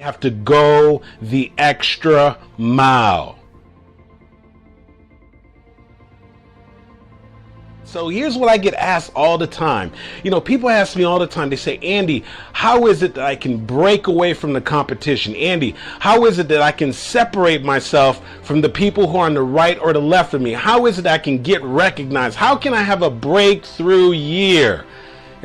Have to go the extra mile. So here's what I get asked all the time. People ask me all the time, they say, Andy, how is it that I can break away from the competition? Andy, how is it that I can separate myself from the people who are on the right or the left of me? How is it that I can get recognized? How can I have a breakthrough year?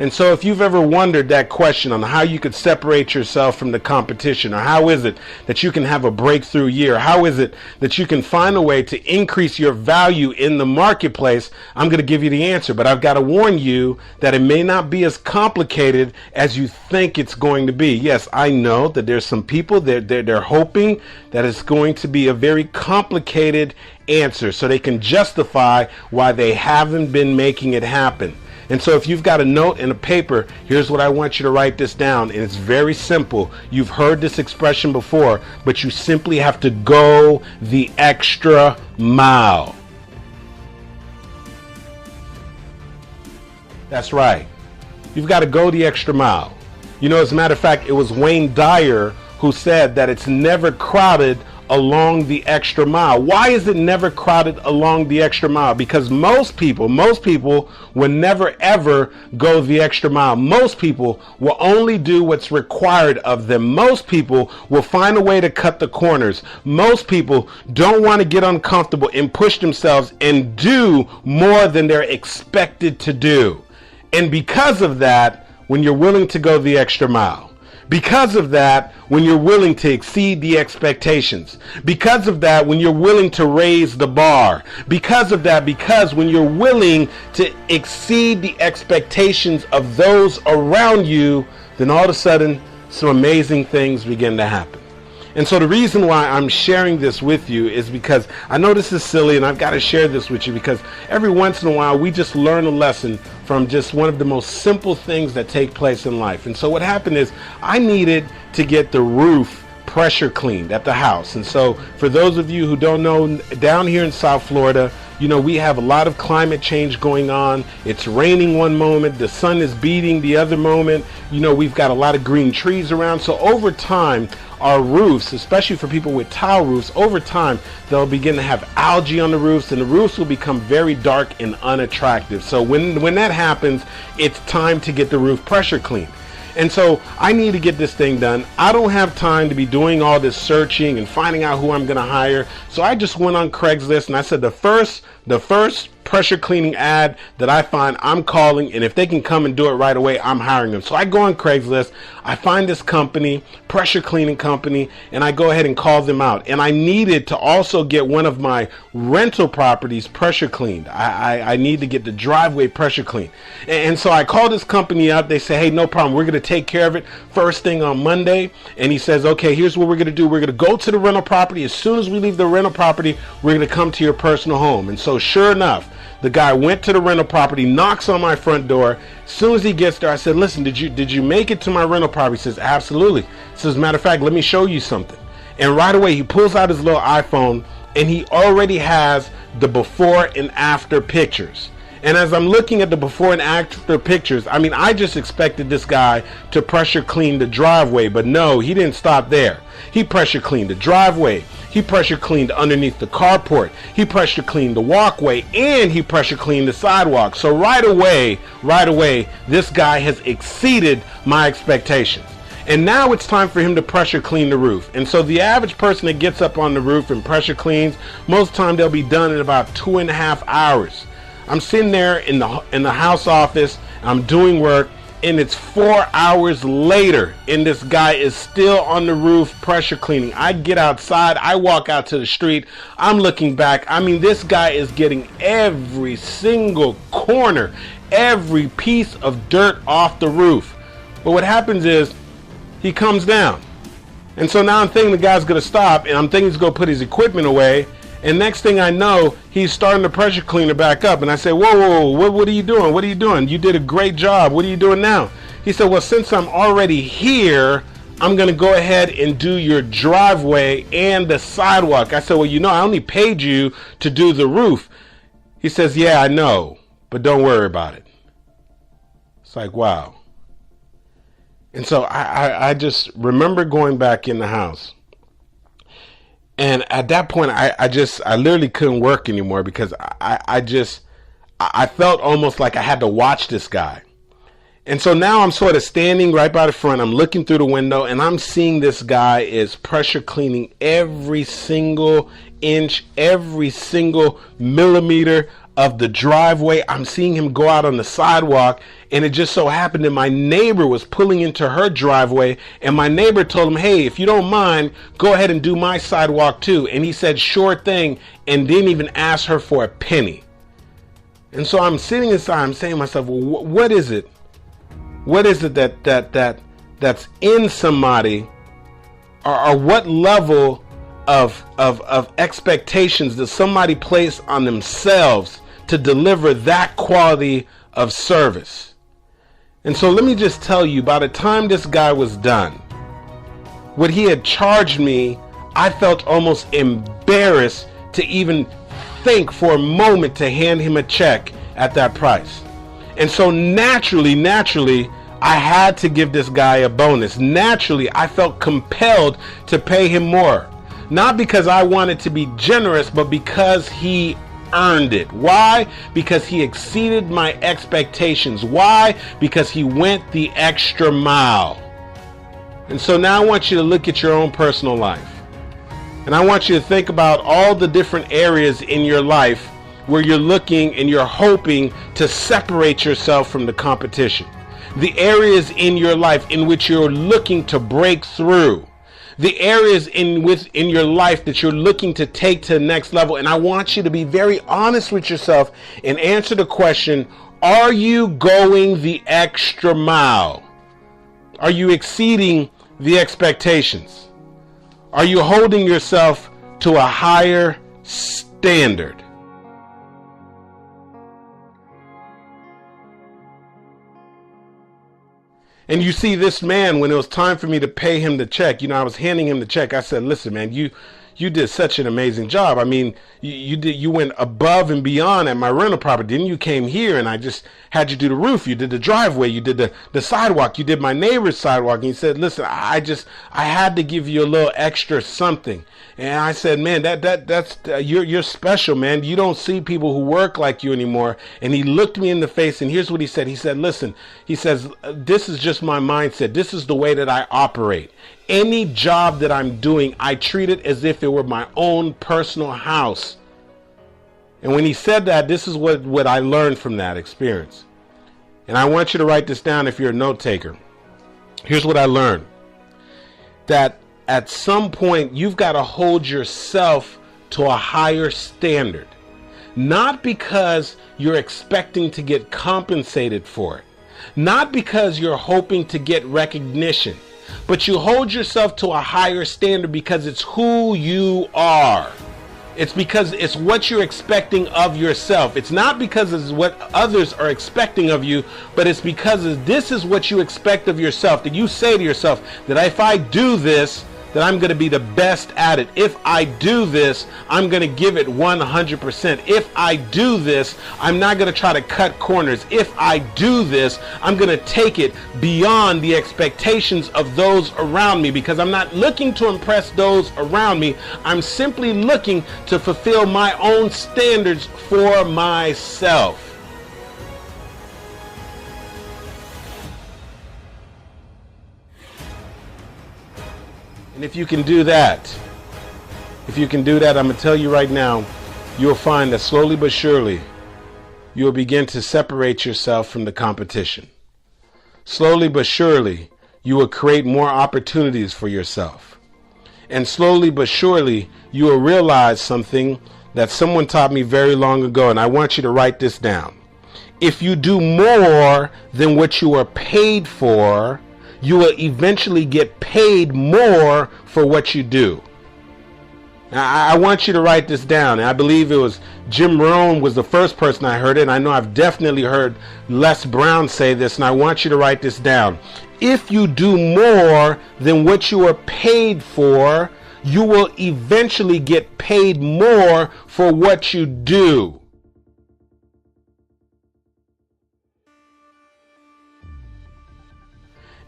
And so if you've ever wondered that question on how you could separate yourself from the competition, or how is it that you can have a breakthrough year, how is it that you can find a way to increase your value in the marketplace, I'm going to give you the answer. But I've got to warn you that it may not be as complicated as you think it's going to be. Yes, I know that there's some people they're hoping that it's going to be a very complicated answer so they can justify why they haven't been making it happen. And so if you've got a note and a paper, here's what I want you to write this down. And it's very simple. You've heard this expression before, but you simply have to go the extra mile. That's right. You've got to go the extra mile. As a matter of fact, it was Wayne Dyer who said that it's never crowded along the extra mile. Why is it never crowded along the extra mile? Because most people will never ever go the extra mile. Most people will only do what's required of them. Most people will find a way to cut the corners. Most people don't want to get uncomfortable and push themselves and do more than they're expected to do. And because of that, when you're willing to go the extra mile, because of that, when you're willing to exceed the expectations, because of that, when you're willing to raise the bar, because of that, because when you're willing to exceed the expectations of those around you, then all of a sudden, some amazing things begin to happen. And so the reason why I'm sharing this with you is because I know this is silly, and I've got to share this with you because every once in a while we just learn a lesson from just one of the most simple things that take place in life. And so what happened is I needed to get the roof pressure cleaned at the house. And so for those of you who don't know, down here in South Florida, we have a lot of climate change going on. It's raining one moment, the sun is beating the other moment. We've got a lot of green trees around. So over time, our roofs, especially for people with tile roofs, over time, they'll begin to have algae on the roofs, and the roofs will become very dark and unattractive. So when that happens, it's time to get the roof pressure cleaned. And so I need to get this thing done. I don't have time to be doing all this searching and finding out who I'm going to hire. So I just went on Craigslist and I said the first pressure cleaning ad that I find, I'm calling, and if they can come and do it right away, I'm hiring them. So I go on Craigslist, I find this company, pressure cleaning company, and I go ahead and call them out. And I needed to also get one of my rental properties pressure cleaned. I need to get the driveway pressure cleaned. And so I call this company up. They say, hey, no problem. We're going to take care of it first thing on Monday. And he says, okay, here's what we're going to do. We're going to go to the rental property. As soon as we leave the rental property, we're going to come to your personal home. And so sure enough, the guy went to the rental property, knocks on my front door. As soon as he gets there, I said, listen, did you make it to my rental property? He says, absolutely. He says, as a matter of fact, let me show you something. And right away, he pulls out his little iPhone, and he already has the before and after pictures. And as I'm looking at the before and after pictures, I just expected this guy to pressure clean the driveway, but no, he didn't stop there. He pressure cleaned the driveway. He pressure cleaned underneath the carport. He pressure cleaned the walkway, and he pressure cleaned the sidewalk. So right away, this guy has exceeded my expectations. And now it's time for him to pressure clean the roof. And so the average person that gets up on the roof and pressure cleans, most of the time they'll be done in about 2.5 hours. I'm sitting there in the house office, I'm doing work, and it's 4 hours later, and this guy is still on the roof pressure cleaning. I get outside, I walk out to the street, I'm looking back. This guy is getting every single corner, every piece of dirt off the roof. But what happens is, he comes down. And so now I'm thinking the guy's gonna stop, and I'm thinking he's gonna put his equipment away. And next thing I know, he's starting to pressure cleaner back up. And I say, whoa, what are you doing? What are you doing? You did a great job. What are you doing now? He said, well, since I'm already here, I'm going to go ahead and do your driveway and the sidewalk. I said, well, I only paid you to do the roof. He says, yeah, I know, but don't worry about it. It's like, wow. And so I just remember going back in the house. And at that point, I literally couldn't work anymore because I felt almost like I had to watch this guy. And so now I'm sort of standing right by the front. I'm looking through the window and I'm seeing this guy is pressure cleaning every single inch, every single millimeter of the driveway. I'm seeing him go out on the sidewalk, and it just so happened that my neighbor was pulling into her driveway, and my neighbor told him, hey, if you don't mind, go ahead and do my sidewalk too. And he said, sure thing, and didn't even ask her for a penny. And so I'm sitting inside, I'm saying to myself, well, what is it? What is it that's in somebody, or what level of expectations does somebody place on themselves to deliver that quality of service? And so let me just tell you, by the time this guy was done, what he had charged me, I felt almost embarrassed to even think for a moment to hand him a check at that price. And so naturally, I had to give this guy a bonus. Naturally, I felt compelled to pay him more. Not because I wanted to be generous, but because he earned it. Why? Because he exceeded my expectations. Why? Because he went the extra mile. And so now I want you to look at your own personal life. And I want you to think about all the different areas in your life where you're looking and you're hoping to separate yourself from the competition. The areas in your life in which you're looking to break through. The areas in your life that you're looking to take to the next level. And I want you to be very honest with yourself and answer the question, are you going the extra mile? Are you exceeding the expectations? Are you holding yourself to a higher standard? And you see, this man, when it was time for me to pay him the check, I was handing him the check. I said, listen, man, you did such an amazing job. I mean, you went above and beyond at my rental property. Then you came here and I just had you do the roof. You did the driveway. You did the sidewalk. You did my neighbor's sidewalk. And he said, listen, I had to give you a little extra something. And I said, man, that's you're special, man. You don't see people who work like you anymore. And he looked me in the face, and here's what he said. He said, listen, he says, this is just my mindset. This is the way that I operate. Any job that I'm doing, I treat it as if it were my own personal house. And when he said that, this is what I learned from that experience. And I want you to write this down if you're a note taker. Here's what I learned. That at some point, you've got to hold yourself to a higher standard. Not because you're expecting to get compensated for it. Not because you're hoping to get recognition. But you hold yourself to a higher standard because it's who you are. It's because it's what you're expecting of yourself. It's not because it's what others are expecting of you, but it's because this is what you expect of yourself. That you say to yourself that if I do this, that I'm going to be the best at it. If I do this, I'm going to give it 100%. If I do this, I'm not going to try to cut corners. If I do this, I'm going to take it beyond the expectations of those around me, because I'm not looking to impress those around me. I'm simply looking to fulfill my own standards for myself. And if you can do that, I'm going to tell you right now, you'll find that slowly but surely, you'll begin to separate yourself from the competition. Slowly but surely, you will create more opportunities for yourself. And slowly but surely, you will realize something that someone taught me very long ago, and I want you to write this down. If you do more than what you are paid for, you will eventually get paid more for what you do. Now, I want you to write this down. And I believe it was Jim Rohn was the first person I heard it. And I know I've definitely heard Les Brown say this. And I want you to write this down. If you do more than what you are paid for, you will eventually get paid more for what you do.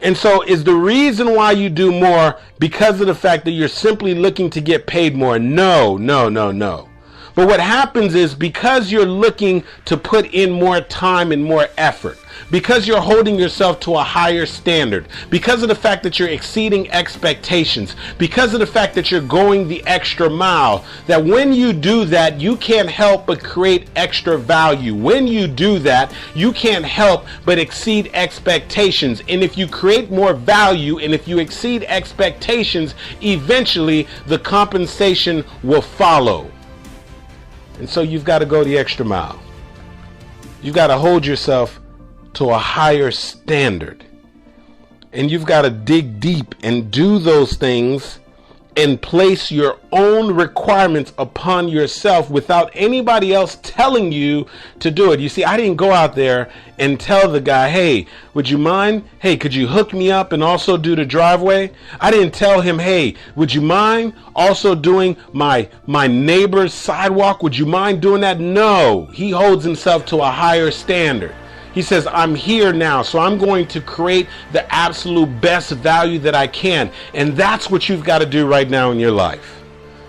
And so is the reason why you do more because of the fact that you're simply looking to get paid more? No, no, no, no. But what happens is because you're looking to put in more time and more effort, because you're holding yourself to a higher standard, because of the fact that you're exceeding expectations, because of the fact that you're going the extra mile, that when you do that, you can't help but create extra value. When you do that, you can't help but exceed expectations. And if you create more value and if you exceed expectations, eventually the compensation will follow. And so you've got to go the extra mile. You've got to hold yourself to a higher standard. And you've got to dig deep and do those things and place your own requirements upon yourself without anybody else telling you to do it. You see, I didn't go out there and tell the guy, hey, would you mind? Hey, could you hook me up and also do the driveway? I didn't tell him, hey, would you mind also doing my neighbor's sidewalk? Would you mind doing that? No, he holds himself to a higher standard. He says, I'm here now, so I'm going to create the absolute best value that I can. And that's what you've got to do right now in your life.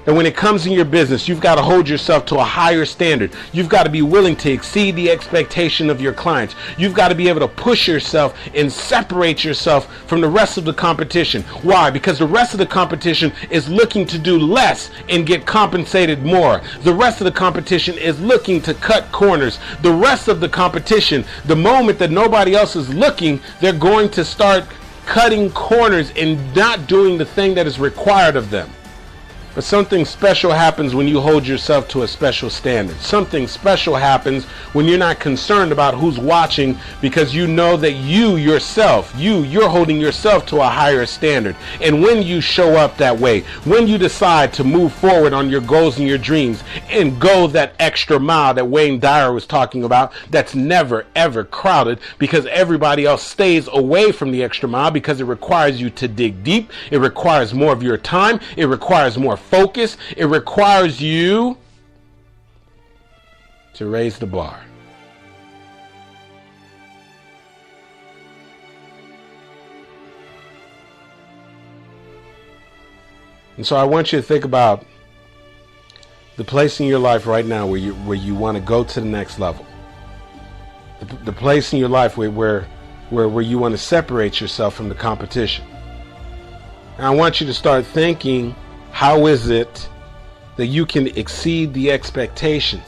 And when it comes in your business, you've got to hold yourself to a higher standard. You've got to be willing to exceed the expectation of your clients. You've got to be able to push yourself and separate yourself from the rest of the competition. Why? Because the rest of the competition is looking to do less and get compensated more. The rest of the competition is looking to cut corners. The rest of the competition, the moment that nobody else is looking, they're going to start cutting corners and not doing the thing that is required of them. But something special happens when you hold yourself to a special standard. Something special happens when you're not concerned about who's watching, because you know that you yourself, you're holding yourself to a higher standard. And when you show up that way, when you decide to move forward on your goals and your dreams and go that extra mile that Wayne Dyer was talking about, that's never ever crowded, because everybody else stays away from the extra mile because it requires you to dig deep. It requires more of your time. It requires more focus. It requires you to raise the bar. And so I want you to think about the place in your life right now where you want to go to the next level. The place in your life where you want to separate yourself from the competition. And I want you to start thinking, how is it that you can exceed the expectations?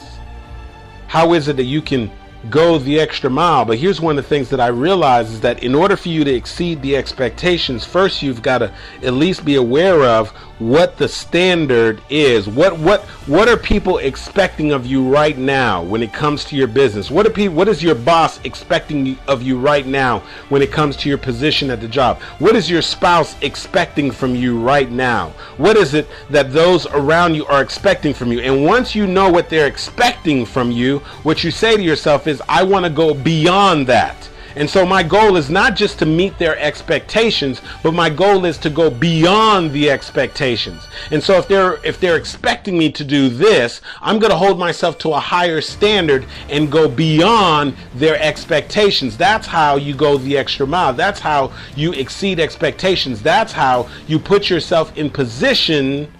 How is it that you can go the extra mile? But here's one of the things that I realize is that in order for you to exceed the expectations, first you've got to at least be aware of what the standard is. What are people expecting of you right now when it comes to your business? What is your boss expecting of you right now when it comes to your position at the job? What is your spouse expecting from you right now? What is it that those around you are expecting from you? And once you know what they're expecting from you, what you say to yourself is, I want to go beyond that. And so my goal is not just to meet their expectations, but my goal is to go beyond the expectations. And so if they're expecting me to do this, I'm going to hold myself to a higher standard and go beyond their expectations. That's how you go the extra mile. That's how you exceed expectations. That's how you put yourself in position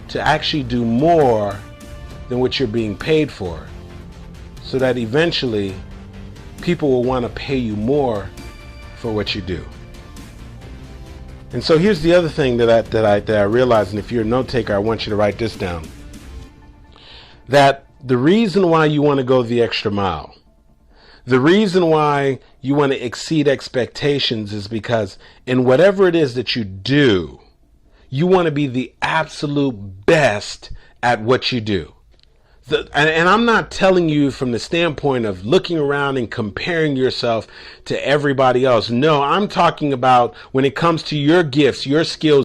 to actually do more than what you're being paid for, so that eventually people will want to pay you more for what you do. And so here's the other thing that I realized, and if you're a note taker, I want you to write this down. That the reason why you want to go the extra mile, the reason why you want to exceed expectations, is because in whatever it is that you do, you want to be the absolute best at what you do. And I'm not telling you from the standpoint of looking around and comparing yourself to everybody else. No, I'm talking about when it comes to your gifts, your skills,